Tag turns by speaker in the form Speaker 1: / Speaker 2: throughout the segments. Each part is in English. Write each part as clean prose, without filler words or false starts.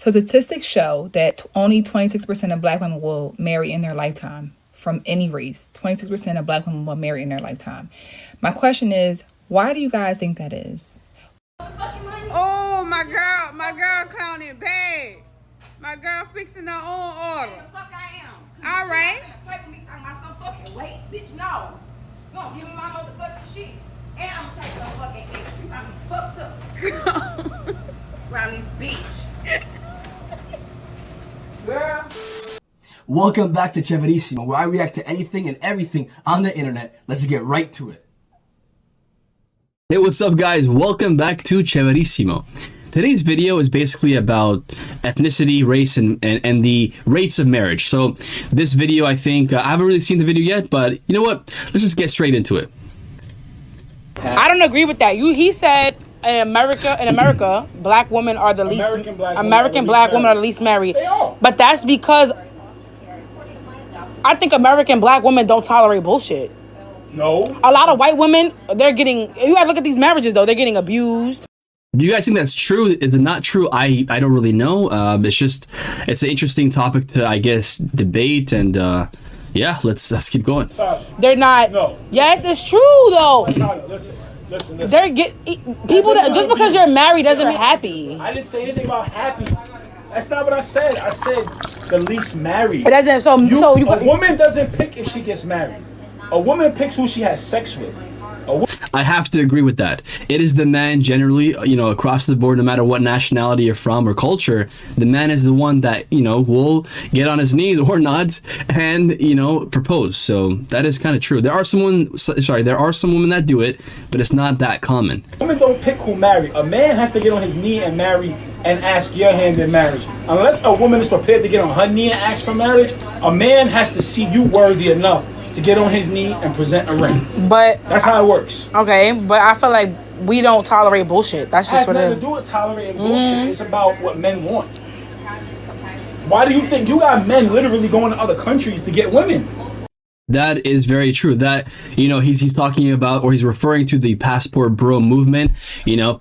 Speaker 1: So statistics show that only 26% of black women will marry in their lifetime from any race. 26% of black women will marry in their lifetime. My question is, why do you guys think that is?
Speaker 2: Oh, my girl clowning bad. My girl fixing her own order.
Speaker 3: The fuck I am.
Speaker 2: All right.
Speaker 3: Play with me talking about some fucking weight, bitch. No. You gonna give me my motherfucking shit. And I'm gonna take your fucking ass. You got me fucked up. Around this bitch. Girl.
Speaker 4: Welcome back to Cheverisimo, where I react to anything and everything on the internet. Let's get right to it.
Speaker 5: Hey, what's up, guys? Welcome back to Cheverisimo. Today's video is basically about ethnicity, race, and the rates of marriage. So this video, I think, I haven't really seen the video yet, but you know what? Let's just get straight into it.
Speaker 2: I don't agree with that. He said in America, black women are the least American black women are the least married. But that's because I think American black women don't tolerate bullshit.
Speaker 6: No.
Speaker 2: A lot of white women, they're getting, you gotta look at these marriages though, they're getting abused.
Speaker 5: Do you guys think that's true? Is it not true? I don't really know. It's an interesting topic to, I guess, debate, and yeah, let's keep going.
Speaker 2: They're not.
Speaker 6: No.
Speaker 2: Yes, it's true though.
Speaker 6: Listen.
Speaker 2: They're people that just because you're married doesn't mean happy.
Speaker 6: I didn't say anything about happy. That's not what I said. I said the least married.
Speaker 2: It doesn't.
Speaker 6: A woman doesn't pick if she gets married. A woman picks who she has sex with.
Speaker 5: I have to agree with that. It is the man generally, across the board, no matter what nationality you're from or culture, the man is the one that, will get on his knees or not and, propose. So that is kind of true. There are some women that do it, but it's not that common.
Speaker 6: Women don't pick who marry. A man has to get on his knee and marry and ask your hand in marriage. Unless a woman is prepared to get on her knee and ask for marriage, a man has to see you worthy enough to get on his knee and present a ring.
Speaker 2: But
Speaker 6: that's how it works.
Speaker 2: Okay, but I feel like we don't tolerate bullshit. That's just what it is.
Speaker 6: It has nothing to do with tolerating bullshit. It's about what men want. Why do you think you got men literally going to other countries to get women?
Speaker 5: That is very true. That, he's talking about, or he's referring to the passport bro movement.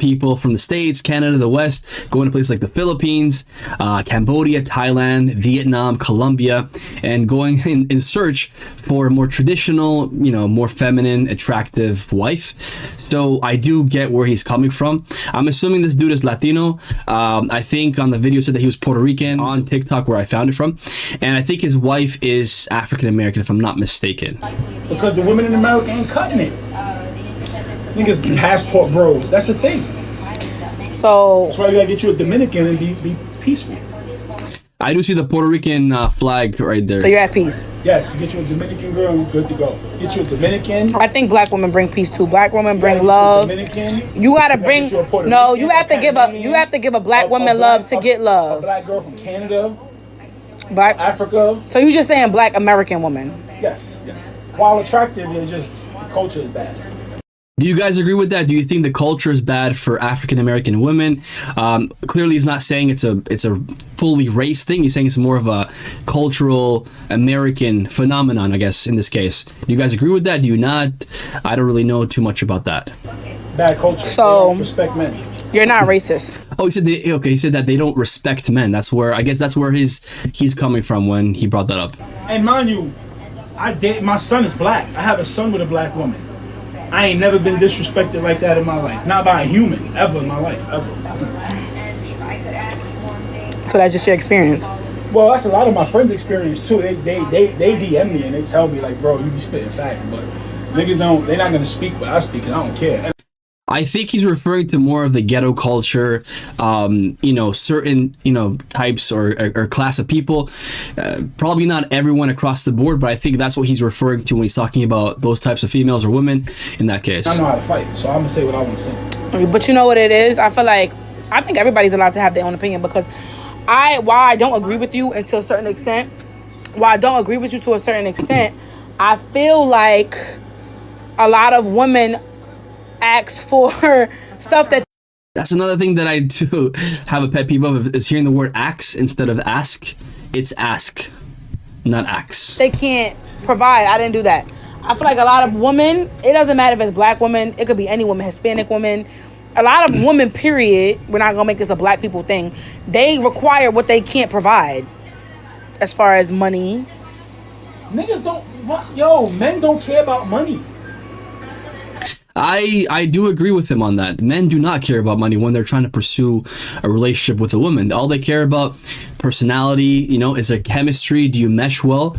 Speaker 5: People from the States, Canada, the West, going to places like the Philippines, Cambodia, Thailand, Vietnam, Colombia, and going in search for a more traditional, more feminine, attractive wife. So I do get where he's coming from. I'm assuming this dude is Latino. I think on the video said that he was Puerto Rican on TikTok, where I found it from. And I think his wife is African American, if I'm not mistaken.
Speaker 6: Because the women in America ain't cutting it. Niggas passport bros. That's the thing.
Speaker 2: So
Speaker 6: that's why you gotta get you a Dominican and be peaceful.
Speaker 5: I do see the Puerto Rican flag right there.
Speaker 2: So you're at peace.
Speaker 6: Yes, you get you a Dominican girl, you're good to go. Get you a Dominican.
Speaker 2: I think black women bring peace too. Black women bring love. You gotta bring. No, you have to give a black woman love to get love.
Speaker 6: A black girl from Canada.
Speaker 2: Black
Speaker 6: Africa.
Speaker 2: So you just saying black American woman?
Speaker 6: Yes. While attractive, it's just the culture is bad.
Speaker 5: Do you guys agree with that? Do you think the culture is bad for African American women? Clearly, he's not saying it's a fully race thing. He's saying it's more of a cultural American phenomenon, I guess, in this case. Do you guys agree with that? Do you not? I don't really know too much about that.
Speaker 6: Bad culture.
Speaker 2: So
Speaker 6: respect men.
Speaker 2: You're not racist.
Speaker 5: Oh, he said that they don't respect men. That's where he's coming from when he brought that up.
Speaker 6: And mind you, my son is black. I have a son with a black woman. I ain't never been disrespected like that in my life. Not by a human, ever in my life, ever.
Speaker 2: So that's just your experience?
Speaker 6: Well, that's a lot of my friends' experience too. They DM me and they tell me like, bro, you be spitting facts, but niggas they're not gonna speak what I speak, and I don't care.
Speaker 5: I think he's referring to more of the ghetto culture, certain, types or class of people. Probably not everyone across the board, but I think that's what he's referring to when he's talking about those types of females or women in that case.
Speaker 6: I know how to fight, so I'm going to say what I want to say.
Speaker 2: But you know what it is? I think everybody's allowed to have their own opinion, because while I don't agree with you to a certain extent, I feel like a lot of women ask for stuff that.
Speaker 5: That's another thing that I do have a pet peeve of, is hearing the word ask instead of ask. It's ask, not ask.
Speaker 2: They can't provide. I didn't do that. I feel like a lot of women, it doesn't matter if it's black women, it could be any woman, Hispanic woman, a lot of women, period, we're not gonna make this a black people thing, they require what they can't provide as far as money.
Speaker 6: Niggas don't, yo, men don't care about money.
Speaker 5: I do agree with him on that. Men do not care about money when they're trying to pursue a relationship with a woman. All they care about, personality, you know, is there chemistry? Do you mesh well?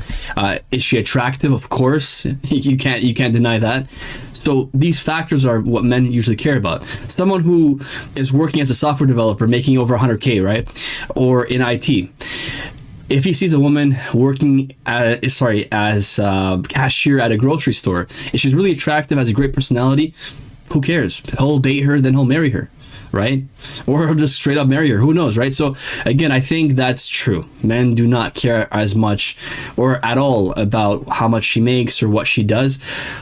Speaker 5: Is she attractive? Of course, you can't deny that. So these factors are what men usually care about. Someone who is working as a software developer making over 100K, right? Or in IT. If he sees a woman working as cashier at a grocery store, if she's really attractive, has a great personality, who cares? He'll date her, then he'll marry her, right? Or he'll just straight up marry her. Who knows, right? So again, I think that's true. Men do not care as much or at all about how much she makes or what she does.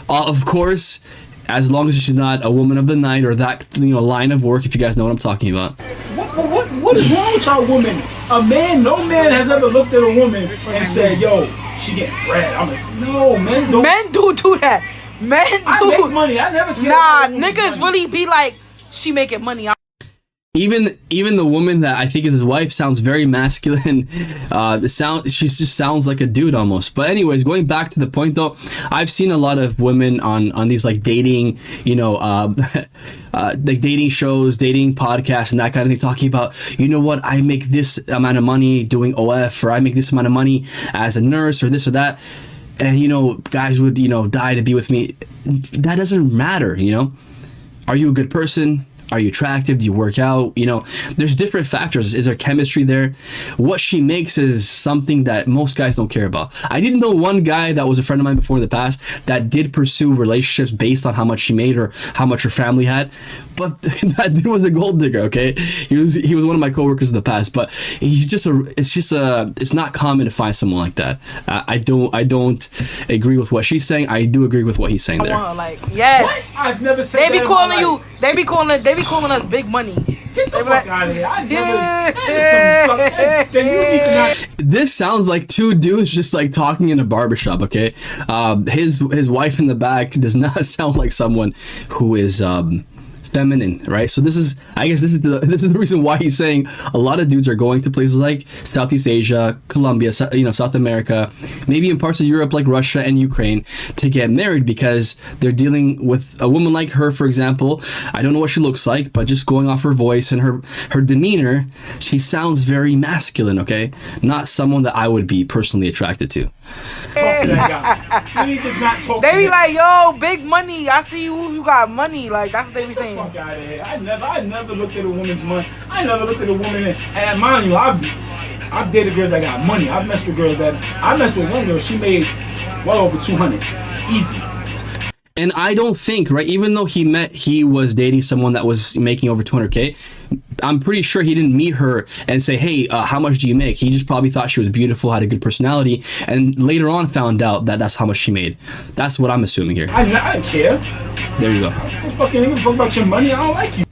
Speaker 5: Of course, as long as she's not a woman of the night or that, you know, line of work, if you guys know what I'm talking about.
Speaker 6: What is wrong with y'all women? No man has ever looked at a woman and said, yo, she getting bread. I'm like, no, men don't.
Speaker 2: Men do that. Men do.
Speaker 6: I make money. I never care.
Speaker 2: Nah, niggas really be like, she making money.
Speaker 5: Even the woman that I think is his wife sounds very masculine. She just sounds like a dude almost. But anyways, going back to the point though, I've seen a lot of women on these like dating, you know, like dating shows, dating podcasts, and that kind of thing, talking about, you know what, I make this amount of money doing OF, or I make this amount of money as a nurse, or this or that, and you know, guys would, you know, die to be with me. That doesn't matter, you know. Are you a good person? Are you attractive? Do you work out? You know, there's different factors. Is there chemistry there? What she makes is something that most guys don't care about. I didn't know one guy that was a friend of mine before in the past that did pursue relationships based on how much she made or how much her family had. But that dude was a gold digger, okay? He was one of my coworkers in the past, but it's not common to find someone like that. I don't agree with what she's saying. I do agree with what he's saying there.
Speaker 2: Like, yes.
Speaker 6: What? I've never said
Speaker 2: they be
Speaker 6: that
Speaker 2: calling
Speaker 6: in my
Speaker 2: you.
Speaker 6: life.
Speaker 2: They be calling us big money.
Speaker 6: Get the fuck out of here. I never. Then you need to not.
Speaker 5: This sounds like two dudes just like talking in a barbershop, okay? His wife in the back does not sound like someone who is feminine, right? So this is the reason why he's saying a lot of dudes are going to places like Southeast Asia, Colombia, you know, South America, maybe in parts of Europe like Russia and Ukraine to get married, because they're dealing with a woman like her, for example. I don't know what she looks like, but just going off her voice and her demeanor, she sounds very masculine, okay? Not someone that I would be personally attracted to.
Speaker 6: Talk to that guy. You need to not talk
Speaker 2: They
Speaker 6: to
Speaker 2: be
Speaker 6: him.
Speaker 2: like, yo, big money. I see you got money. Like, that's what they be saying.
Speaker 6: Fuck out of here. I never looked at a woman's money. I never looked at a woman and mind you, I've dated girls that got money. I messed with one girl, she made well over 200. Easy.
Speaker 5: And I don't think, right, even though he was dating someone that was making over 200K, I'm pretty sure he didn't meet her and say, hey, how much do you make? He just probably thought she was beautiful, had a good personality, and later on found out that that's how much she made. That's what I'm assuming here.
Speaker 6: I don't care.
Speaker 5: There you go.
Speaker 6: I don't fucking give a fuck about your money. I don't like you.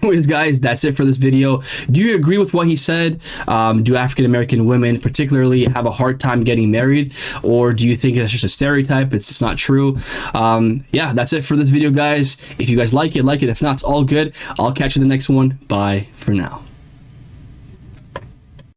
Speaker 5: Anyways, guys, that's it for this video. Do you agree with what he said? Do African-American women particularly have a hard time getting married? Or do you think it's just a stereotype? It's just not true. Yeah, that's it for this video, guys. If you guys like it, like it. If not, it's all good. I'll catch you in the next one. Bye for now.